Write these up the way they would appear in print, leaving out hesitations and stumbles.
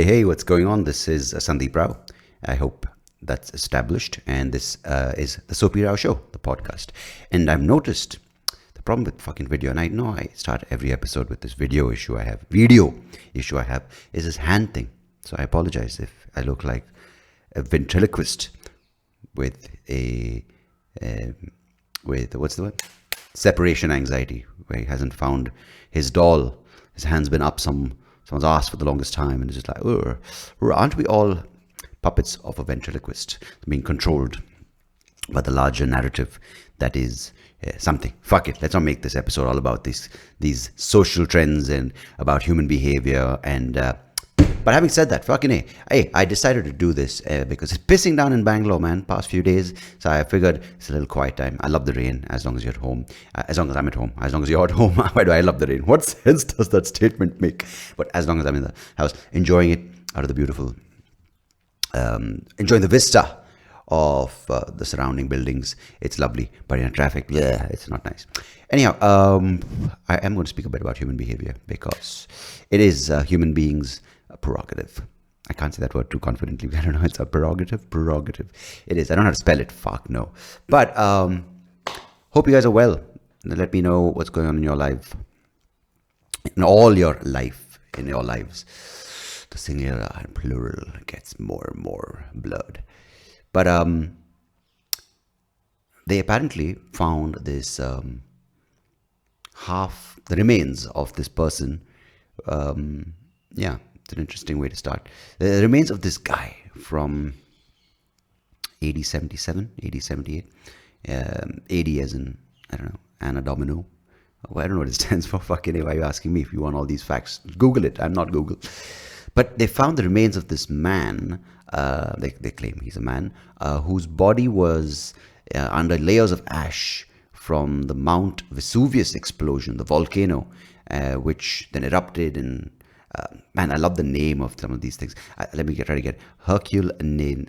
Hey, what's going on? This is Sundeep Rao. I hope that's established. And this is the SoapyRao Show, the podcast. And I've noticed the problem with fucking video, and I know I start every episode with this video issue I have, is this hand thing. So I apologize if I look like a ventriloquist with what's the word? Separation anxiety, where he hasn't found his doll. His hand's been up someone's ass for the longest time, and it's just like, aren't we all puppets of a ventriloquist being controlled by the larger narrative that is something? Fuck it, let's not make this episode all about these social trends and about human behavior. And but having said that, fucking hey, I decided to do this because it's pissing down in Bangalore, man, past few days. So I figured it's a little quiet time. I love the rain as long as you're at home, as long as I'm at home, as long as you're at home. Why do I love the rain? What sense does that statement make? But as long as I'm in the house, enjoying it out of the beautiful, enjoying the vista of the surrounding buildings. It's lovely, but in traffic, yeah, it's not nice. Anyhow, I am going to speak a bit about human behavior because it is human beings' prerogative. I can't say that word too confidently. I don't know. It's a prerogative. It is. I don't know how to spell it. Fuck no. But hope you guys are well. Let me know what's going on in your life, in all your life, in your lives. The singular and plural gets more and more blurred. But they apparently found this the remains of this person. Yeah, it's an interesting way to start. The remains of this guy from AD 77, AD 78. AD as in, I don't know, Anna Domino. Well, I don't know what it stands for. Fucking, why are you asking me if you want all these facts? Google it. I'm not Google. But they found the remains of this man. They claim he's a man whose body was under layers of ash from the Mount Vesuvius explosion, the volcano, which then erupted. And man, I love the name of some of these things. Let me try to get Herculaneum.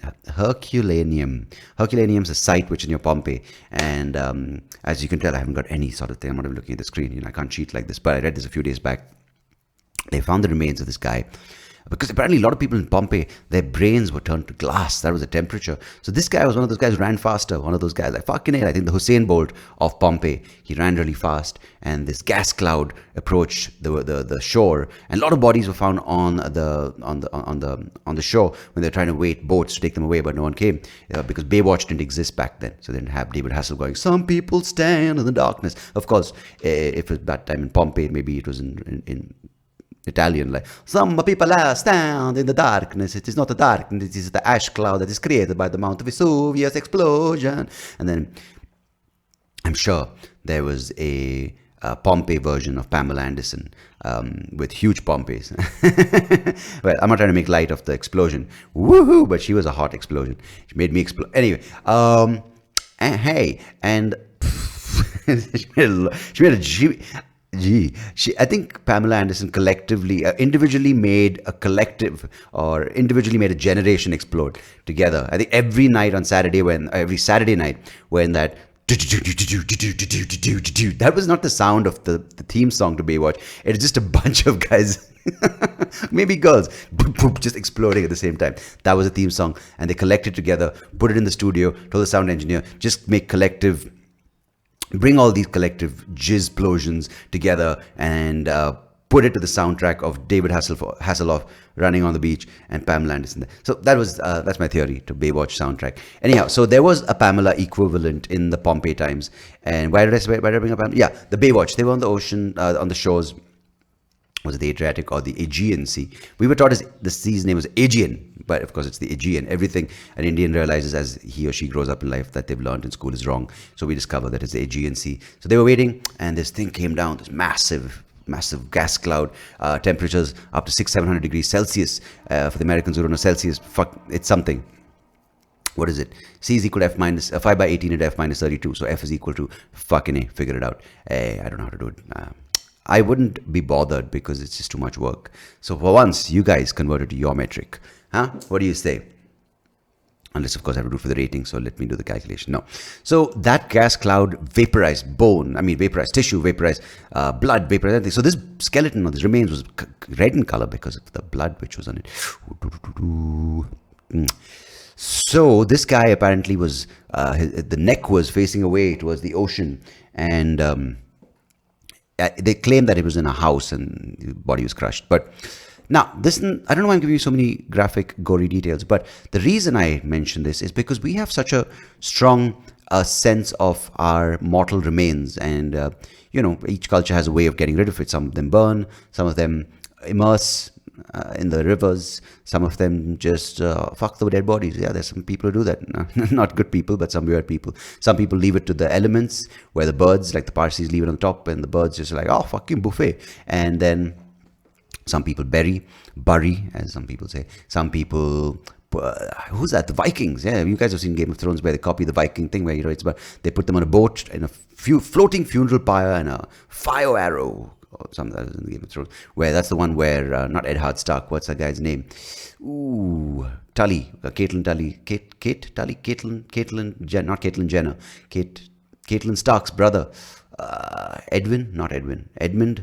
Herculaneum is a site which is near Pompeii, and as you can tell, I haven't got any sort of thing. I'm not even looking at the screen. I can't cheat like this. But I read this a few days back. They found the remains of this guy. Because apparently a lot of people in Pompeii, their brains were turned to glass. That was the temperature. So this guy was one of those guys who ran faster. One of those guys, like fucking hell, I think the Usain Bolt of Pompeii. He ran really fast, and this gas cloud approached the shore, and a lot of bodies were found on the shore when they were trying to wait boats to take them away, but no one came because Baywatch didn't exist back then. So they didn't have David Hasselhoff going, "Some people stand in the darkness." Of course, if it was that time in Pompeii, maybe it was in Italian, like, "Some people stand in the darkness. It is not the darkness, it is the ash cloud that is created by the Mount Vesuvius explosion." And then I'm sure there was a Pompeii version of Pamila Anderson with huge Pompeys. Well, I'm not trying to make light of the explosion. Woohoo! But she was a hot explosion. She made me explode. Anyway, hey, and I think Pamela Anderson collectively, individually made a collective, or individually made a generation explode together. I think every Saturday night when that was not the sound of the theme song to Baywatch. It's just a bunch of guys, maybe girls, just exploding at the same time. That was a theme song, and they collected together, put it in the studio, told the sound engineer, just bring all these collective jizzplosions together and put it to the soundtrack of David Hasselhoff running on the beach and Pamela Anderson. So that's my theory to Baywatch soundtrack. Anyhow, so there was a Pamela equivalent in the Pompeii times. And why did I bring up Pamela? Yeah, the Baywatch. They were on the ocean, on the shores. Was it the Adriatic or the Aegean Sea? We were taught the sea's name was Aegean, but of course it's the Aegean. Everything an Indian realizes as he or she grows up in life that they've learned in school is wrong. So we discover that it's the Aegean Sea. So they were waiting, and this thing came down, this massive gas cloud, temperatures up to 600-700 degrees Celsius. For the Americans who don't know Celsius, fuck, it's something. What is it? C is equal to F minus 5 by 18 into F minus 32. So F is equal to fucking A. Figure it out. I don't know how to do it. I wouldn't be bothered because it's just too much work. So for once, you guys converted to your metric. Huh? What do you say? Unless, of course, I have to do it for the rating, so let me do the calculation. No. So that gas cloud vaporized vaporized tissue, vaporized blood, vaporized everything. So this skeleton or this remains was red in color because of the blood which was on it. So this guy apparently was, the neck was facing away towards the ocean, and they claim that it was in a house and the body was crushed. But now, I don't know why I'm giving you so many graphic, gory details, but the reason I mention this is because we have such a strong sense of our mortal remains, and each culture has a way of getting rid of it. Some of them burn, some of them immerse in the rivers, some of them just fuck the dead bodies. Yeah, there's some people who do that. Not good people, but some weird people. Some people leave it to the elements, where the birds, like the Parsis, leave it on top, and the birds just like, oh, fucking buffet. And then some people bury, as some people say. Some people, who's that? The Vikings. Yeah, you guys have seen Game of Thrones, where they copy the Viking thing, where it's about they put them on a boat in a floating funeral pyre and a fire arrow, or something that was in the Game of Thrones. Where that's the one where not Eddard Stark. What's that guy's name? Tully, Caitlin Tully, Caitlin Jenner, Caitlin Stark's brother, Edmund,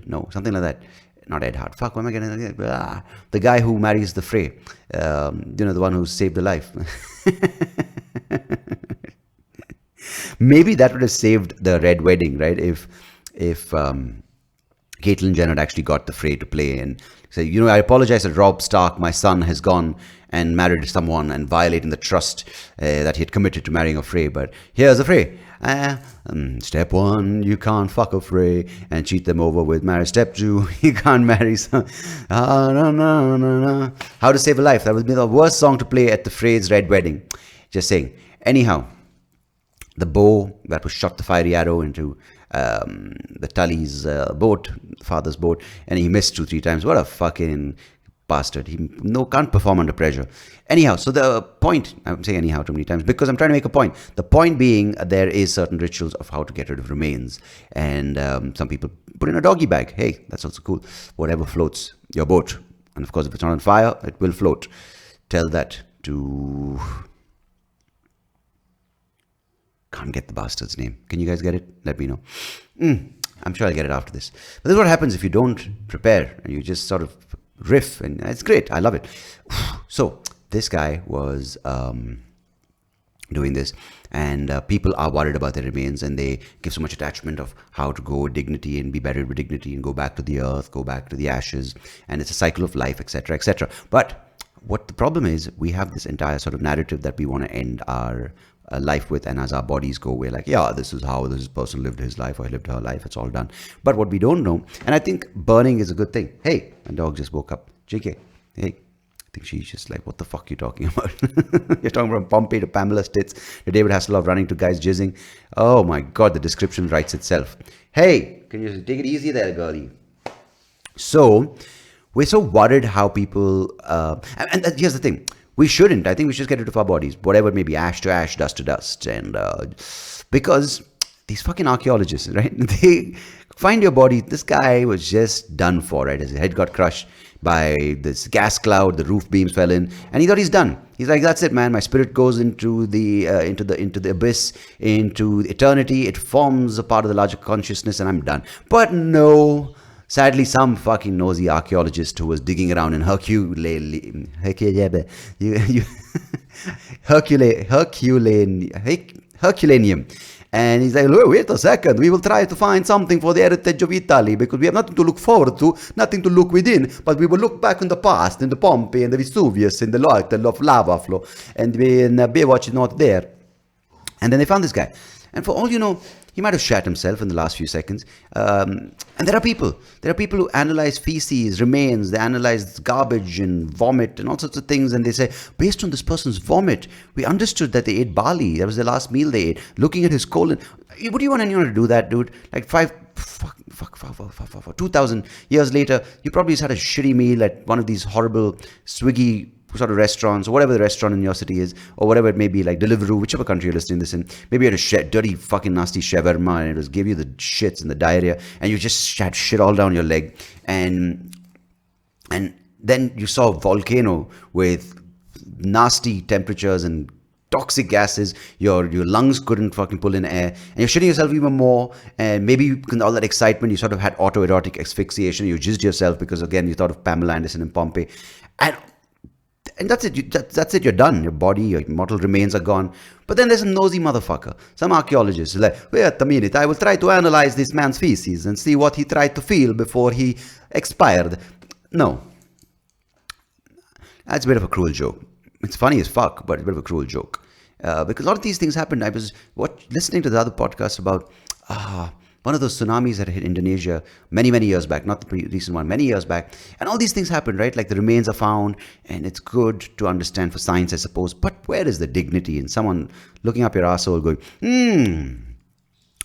no, something like that. Not Eddard. Fuck, what am I getting? The guy who marries the Frey. The one who saved the life. Maybe that would have saved the Red Wedding, right? If Caitlyn Jenner had actually got the Frey to play and say, I apologize that Robb Stark, my son, has gone and married someone and violating the trust that he had committed to marrying a Frey. But here's a Frey. Step 1, you can't fuck a Frey and cheat them over with marriage. Step 2, you can't marry some. How to Save a Life. That would be the worst song to play at the Frey's Red Wedding. Just saying. Anyhow, the bow that was shot the fiery arrow into the Tully's boat, father's boat, and he missed 2-3 times. What a fucking bastard. He can't perform under pressure. Anyhow, so the point, I'm saying anyhow too many times because I'm trying to make a point. The point being, there is certain rituals of how to get rid of remains, and some people put in a doggy bag. Hey, that's also cool. Whatever floats your boat, and of course if it's not on fire, it will float. Tell that to, can't get the bastard's name. Can you guys get it? Let me know. I'm sure I'll get it after this. But this is what happens if you don't prepare and you just sort of riff, and it's great. I love it. So this guy was doing this, and people are worried about their remains, and they give so much attachment of how to go with dignity and be buried with dignity and go back to the earth, go back to the ashes, and it's a cycle of life, etc., etc. But what the problem is, we have this entire sort of narrative that we want to end our life with, and as our bodies go, we're like, yeah, this is how this person lived his life, or he lived her life, it's all done. But what we don't know, and I think burning is a good thing. Hey, my dog just woke up. JK, hey, I think she's just like, what the fuck are you talking about? You're talking from Pompeii to Pamela's tits to David Hasselhoff running to guys jizzing. Oh my god, the description writes itself. Hey, can you take it easy there, girlie? So we're so worried how people and here's the thing, we shouldn't. I think we should just get rid of our bodies, whatever it may be, ash to ash, dust to dust. And because these fucking archaeologists, right, they find your body. This guy was just done for, right? His head got crushed by this gas cloud, the roof beams fell in, and he thought he's done. He's like, that's it, man. My spirit goes into the abyss, into eternity. It forms a part of the larger consciousness, and I'm done. But no. Sadly, some fucking nosy archaeologist who was digging around in Herculaneum, and he's like, wait a second, we will try to find something for the heritage of Italy, because we have nothing to look forward to, nothing to look within, but we will look back in the past, in the Pompeii and the Vesuvius, in the lava flow, and Baywatch is not there. And then they found this guy. And for all you know, he might have shat himself in the last few seconds. And there are people who analyze feces, remains, they analyze garbage and vomit and all sorts of things. And they say, based on this person's vomit, we understood that they ate barley. That was the last meal they ate. Looking at his colon. Would you want anyone to do that, dude? Like 2,000 years later, you probably just had a shitty meal at one of these horrible swiggy sort of restaurants, or whatever the restaurant in your city is, or whatever it may be, like Deliveroo, whichever country you're listening to this in. Maybe you had a dirty fucking nasty shawarma, and it was give you the shits and the diarrhea, and you just had shit all down your leg, and then you saw a volcano with nasty temperatures and toxic gases, your lungs couldn't fucking pull in air, and you're shitting yourself even more, and maybe all that excitement, you sort of had autoerotic asphyxiation, you jizzed yourself because again you thought of Pamela Anderson in Pompeii, and that's it. That's it. You're done. Your body, your mortal remains are gone. But then there's some nosy motherfucker, some archaeologist, like, wait a minute, I will try to analyze this man's feces and see what he tried to feel before he expired. No, that's a bit of a cruel joke. It's funny as fuck, but it's a bit of a cruel joke. Because a lot of these things happened. I was listening to the other podcast about one of those tsunamis that hit Indonesia many, many years back, not the recent one, many years back. And all these things happened, right? Like the remains are found, and it's good to understand for science, I suppose. But where is the dignity in someone looking up your asshole going,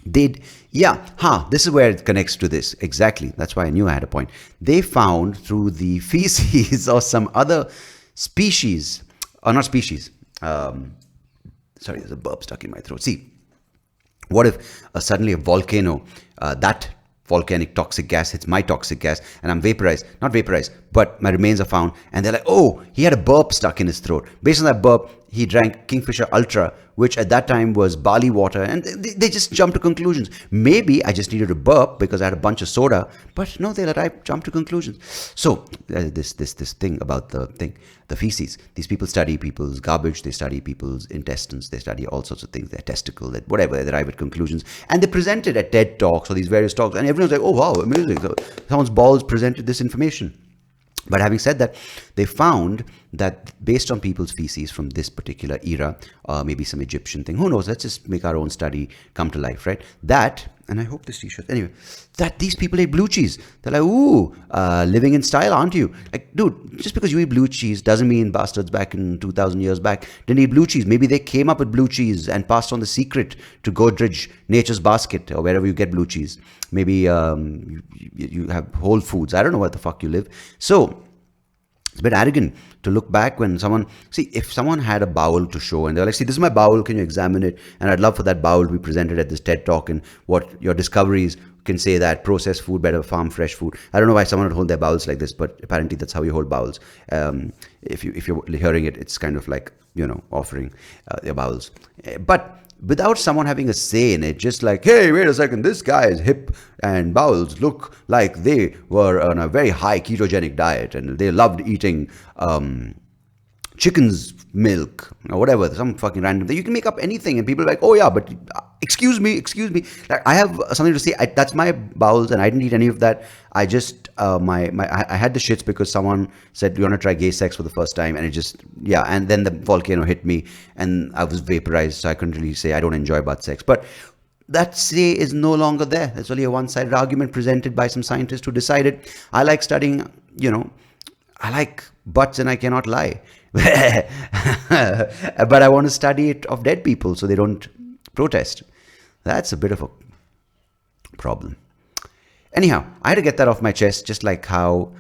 this is where it connects to this. Exactly. That's why I knew I had a point. They found through the feces or some other species, or not species. Sorry, there's a burp stuck in my throat. See, what if suddenly a volcano, that volcanic toxic gas hits my toxic gas, and I'm not vaporized, but my remains are found, and they're like, oh, he had a burp stuck in his throat. Based on that burp, he drank Kingfisher Ultra, which at that time was barley water, and they just jumped to conclusions. Maybe I just needed a burp because I had a bunch of soda, but no, they jumped to conclusions. So this thing about the feces. These people study people's garbage, they study people's intestines, they study all sorts of things, their testicle, whatever, they arrive at conclusions, and they present it at TED Talks or these various talks, and everyone's like, oh wow, amazing, so someone's balls presented this information. But having said that, they found that based on people's feces from this particular era, maybe some Egyptian thing, who knows, let's just make our own study come to life, right? That, and I hope this t-shirt, anyway, that these people ate blue cheese. They're like, ooh, living in style, aren't you? Like, dude, just because you eat blue cheese doesn't mean bastards back in 2,000 years back didn't eat blue cheese. Maybe they came up with blue cheese and passed on the secret to Godrej, Nature's Basket, or wherever you get blue cheese. Maybe you have Whole Foods. I don't know where the fuck you live. So it's a bit arrogant to look back when if someone had a bowel to show and they're like, see, this is my bowel, can you examine it? And I'd love for that bowel to be presented at this TED Talk, and what your discoveries can say that processed food better farm fresh food. I don't know why someone would hold their bowels like this, but apparently that's how you hold bowels. If you're hearing it, it's kind of like, offering your bowels. But without someone having a say in it, just like, hey, wait a second, this guy's hip and bowels look like they were on a very high ketogenic diet and they loved eating chicken's milk or whatever, some fucking random thing. You can make up anything and people are like, oh yeah, but excuse me. Like, I have something to say. That's my bowels and I didn't eat any of that. I just, I had the shits because someone said, you want to try gay sex for the first time? And it just, and then the volcano hit me and I was vaporized. So I couldn't really say I don't enjoy butt sex. But that say is no longer there. There's only a one-sided argument presented by some scientist who decided, I like studying, I like butts and I cannot lie. But I want to study it of dead people so they don't protest. That's a bit of a problem. Anyhow, I had to get that off my chest, just like how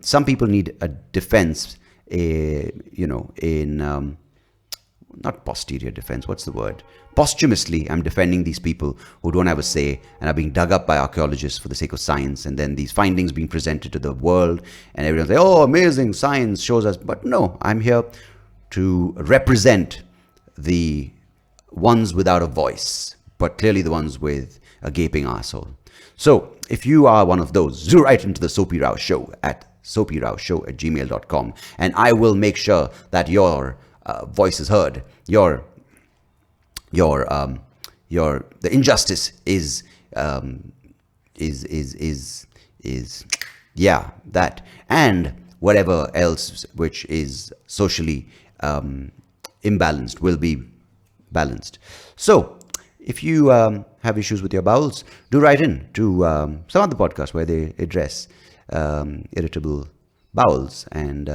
some people need a defense, in not posterior defense, what's the word? Posthumously, I'm defending these people who don't have a say and are being dug up by archaeologists for the sake of science, and then these findings being presented to the world, and everyone's like, oh, amazing, science shows us. But no, I'm here to represent the ones without a voice, but clearly the ones with a gaping arsehole. So if you are one of those, do write into the SoapyRao Show at SoapyRaoShow@gmail.com, and I will make sure that your voice is heard. The injustice is that, and whatever else which is socially imbalanced will be balanced. So if you have issues with your bowels, do write in to some other podcast where they address irritable bowels, and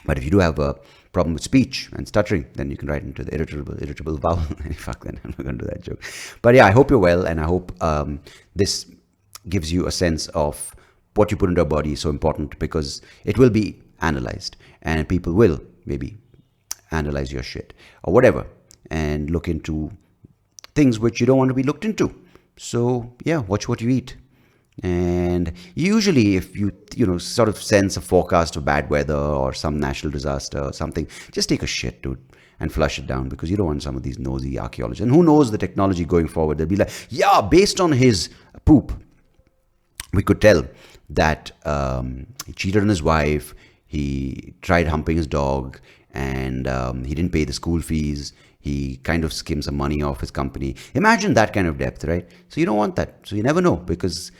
but if you do have a problem with speech and stuttering, then you can write into the irritable bowel. Fuck, then I'm not going to do that joke. But yeah, I hope you're well, and I hope this gives you a sense of what you put into your body is so important, because it will be analyzed, and people will maybe analyze your shit or whatever and look into things which you don't want to be looked into. So yeah, watch what you eat. And usually if you sort of sense a forecast of bad weather or some natural disaster or something, just take a shit, dude. and flush it down, because you don't want some of these nosy archaeologists. And who knows the technology going forward? They'll be like, yeah, based on his poop, we could tell that he cheated on his wife, he tried humping his dog, and he didn't pay the school fees. He kind of skimmed some money off his company. Imagine that kind of depth, right? So you don't want that. So you never know, because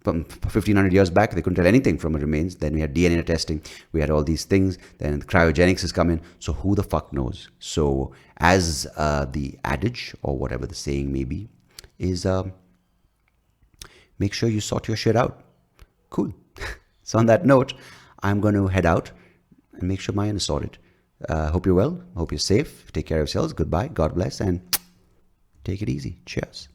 from 1500 years back, they couldn't tell anything from the remains. Then we had DNA testing. We had all these things. Then cryogenics has come in. So who the fuck knows? So as the adage, or whatever the saying may be, is make sure you sort your shit out. Cool. So on that note, I'm going to head out and make sure mine is sorted. Hope you're well. Hope you're safe. Take care of yourselves. Goodbye. God bless. And take it easy. Cheers.